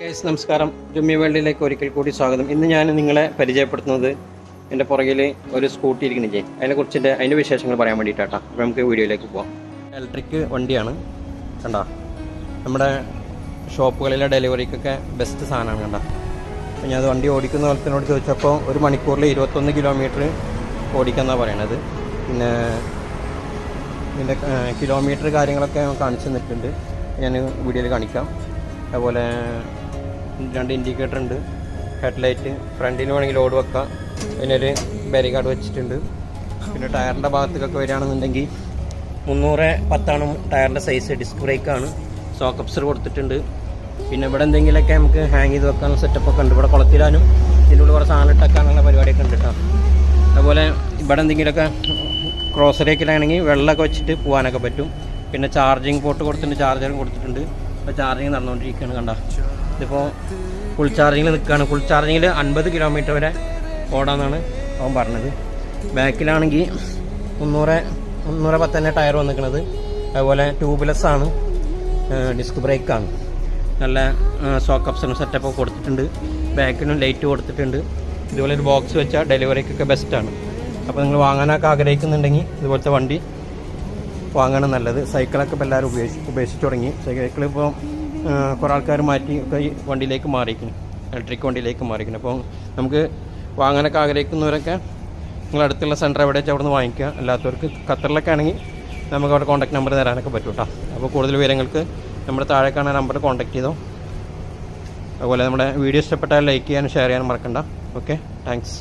Guys നമസ്കാരം, ജുമ്മി വേൾഡിലേക്ക് ഒരിക്കൽ കൂടി സ്വാഗതം. ഇന്ന് ഞാൻ നിങ്ങളെ പരിചയപ്പെടുത്തുന്നത് എൻ്റെ പുറകിൽ ഒരു സ്കൂട്ടി ഇരിക്കുന്നില്ലേ, അതിൻ്റെ വിശേഷങ്ങൾ പറയാൻ വേണ്ടിയിട്ടാണ്. അപ്പോൾ നമുക്ക് വീഡിയോയിലേക്ക് പോകാം. ഇലക്ട്രിക് വണ്ടിയാണ് കണ്ടോ. നമ്മുടെ ഷോപ്പുകളിലെ ഡെലിവറിക്കൊക്കെ ബെസ്റ്റ് സാധനമാണ് കണ്ടോ. അപ്പോൾ ഞാൻ അത് വണ്ടി ഓടിക്കുന്ന പോലത്തിനോട് ചോദിച്ചപ്പോൾ 1 മണിക്കൂറിൽ 21 കിലോമീറ്റർ ഓടിക്കാമെന്നാണ് പറയണത്. പിന്നെ ഇതിൻ്റെ കിലോമീറ്റർ കാര്യങ്ങളൊക്കെ കാണിച്ചു തന്നിട്ടുണ്ട്, ഞാൻ വീഡിയോയിൽ കാണിക്കാം. അതുപോലെ 2 ഇൻഡിക്കേറ്റർ ഉണ്ട്, ഹെഡ്ലൈറ്റ്, ഫ്രണ്ടിൽ വേണമെങ്കിൽ ലോഡ് വെക്കാം, അതിനൊരു ബാരികാർഡ് വെച്ചിട്ടുണ്ട്. പിന്നെ ടയറിൻ്റെ ഭാഗത്തേക്കൊക്കെ വരികയാണെന്നുണ്ടെങ്കിൽ 310 ടയറിൻ്റെ സൈസ്, ഡിസ്ക് ബ്രേക്കാണ്, സോക്കപ്സർ കൊടുത്തിട്ടുണ്ട്. പിന്നെ ഇവിടെ എന്തെങ്കിലുമൊക്കെ നമുക്ക് ഹാങ് ചെയ്ത് വെക്കാനുള്ള സെറ്റപ്പൊക്കെ ഉണ്ട്. ഇവിടെ കുളത്തിടാനും ഇതിൻ്റെ ഉള്ളിൽ കുറച്ച് സാധനം ഇട്ടേക്കാനുള്ള പരിപാടിയൊക്കെ ഉണ്ട് കേട്ടോ. അതുപോലെ ഇവിടെ എന്തെങ്കിലുമൊക്കെ ക്രോസറിയൊക്കെയാണെങ്കിൽ വെള്ളമൊക്കെ വെച്ചിട്ട് പോകാനൊക്കെ പറ്റും. പിന്നെ ചാർജിങ് പോർട്ട് കൊടുത്തിട്ടുണ്ട്, ചാർജറും കൊടുത്തിട്ടുണ്ട്. ഇപ്പോൾ ചാർജിങ് നടന്നുകൊണ്ടിരിക്കുകയാണ് കണ്ട. ഇതിപ്പോൾ ഫുൾ ചാർജിങ്ങിൽ നിൽക്കുകയാണ്. ഫുൾ ചാർജിങ്ങിൽ 50 കിലോമീറ്റർ വരെ ഓടാമെന്നാണ് അവൻ പറഞ്ഞത്. ബാക്കിലാണെങ്കിൽ 310 ടയർ വന്നിരിക്കുന്നത്. അതുപോലെ ട്യൂബ്ലെസ് ആണ്, ഡിസ്ക് ബ്രേക്കാണ്, നല്ല സോക്കപ്സും സെറ്റപ്പൊക്കെ കൊടുത്തിട്ടുണ്ട്. ബാക്കിനും ലൈറ്റ് കൊടുത്തിട്ടുണ്ട്. ഇതുപോലെ ഒരു ബോക്സ് വെച്ചാൽ ഡെലിവറിക്കൊക്കെ ബെസ്റ്റാണ്. അപ്പോൾ നിങ്ങൾ വാങ്ങാനൊക്കെ ആഗ്രഹിക്കുന്നുണ്ടെങ്കിൽ ഇതുപോലത്തെ വണ്ടി വാങ്ങാനും നല്ലത്. സൈക്കിളൊക്കെ ഇപ്പോൾ എല്ലാവരും ഉപേക്ഷിച്ച് തുടങ്ങി. സൈക്കിൾ ഇപ്പോൾ കുറേ ആൾക്കാർ മാറ്റി ഒക്കെ ഈ വണ്ടിയിലേക്ക് മാറിയിരിക്കുന്നു, ഇലക്ട്രിക് വണ്ടിയിലേക്ക് മാറിയിരിക്കുന്നു. അപ്പോൾ നമുക്ക് വാങ്ങാനൊക്കെ ആഗ്രഹിക്കുന്നവരൊക്കെ നിങ്ങൾ അടുത്തുള്ള സെൻറ്റർ എവിടെ വെച്ചാൽ അവിടെ നിന്ന് വാങ്ങിക്കുക. അല്ലാത്തവർക്ക് ഖത്തറിലൊക്കെ ആണെങ്കിൽ നമുക്ക് അവിടെ കോൺടാക്ട് നമ്പർ തരാനൊക്കെ പറ്റും കേട്ടോ. അപ്പോൾ കൂടുതൽ വിവരങ്ങൾക്ക് നമ്മുടെ താഴെ കാണുന്ന നമ്പർ കോൺടാക്ട് ചെയ്തോ. അതുപോലെ നമ്മുടെ വീഡിയോ ഇഷ്ടപ്പെട്ടാൽ ലൈക്ക് ചെയ്യാനും ഷെയർ ചെയ്യാനും മറക്കണ്ട. Okay, thanks.